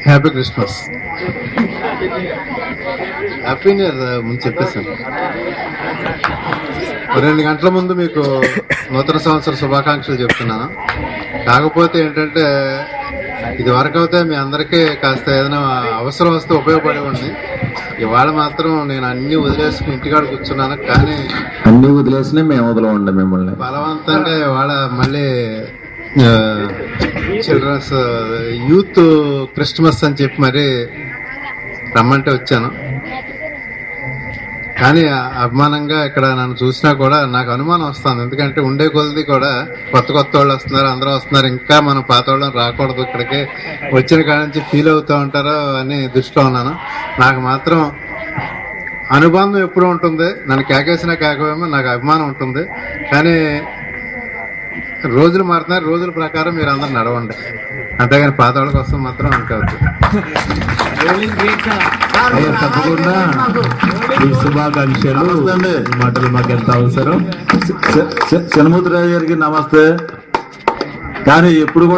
Happy Christmas, happy new year ముందు చెప్పేసాను. 2 గంటల ముందు మీకు నూతన సంవత్సర శుభాకాంక్షలు చెప్తున్నాను. కాకపోతే ఏంటంటే ఇది వరకు అయితే మీ అందరికీ కాస్త ఏదైనా అవసరం వస్తే ఉపయోగపడేవాడిని. ఇవాళ మాత్రం నేను అన్ని వదిలేసుకుని ఇంటికాడ కూర్చున్నాను. కానీ అన్ని వదిలేసినా మేము వదలవండి మిమ్మల్ని. బలవంతంగా ఇవాళ మళ్ళీ చిల్డ్రన్స్ యూత్ క్రిస్మస్ అని చెప్పి మరి రమ్మంటే వచ్చాను. కానీ అభిమానంగా ఇక్కడ నన్ను చూసినా కూడా నాకు అనుమానం వస్తుంది. ఎందుకంటే ఉండే కొలది కూడా కొత్త వాళ్ళు వస్తున్నారు, అందరూ వస్తున్నారు, ఇంకా మనం పాత వాళ్ళని రాకూడదు, ఇక్కడికి వచ్చిన కాడ నుంచి ఫీల్ అవుతూ ఉంటారో అని దృష్టిలో ఉన్నాను. నాకు మాత్రం అనుబంధం ఎప్పుడు ఉంటుంది, నన్ను కేకేసినా కాకపోయేమో నాకు అభిమానం ఉంటుంది. కానీ రోజులు మారుతున్నారు, రోజుల ప్రకారం మీరు అందరు నడవండి, అంతేగాని పాత వాళ్ళ కోసం మాత్రం అనుకోవద్దు. తప్పకుండా ఈ శుభాకాంక్షలు మాటలు మాకు ఎంత అవసరం. శనముద్ర గారికి నమస్తే. కానీ ఎప్పుడు కూడా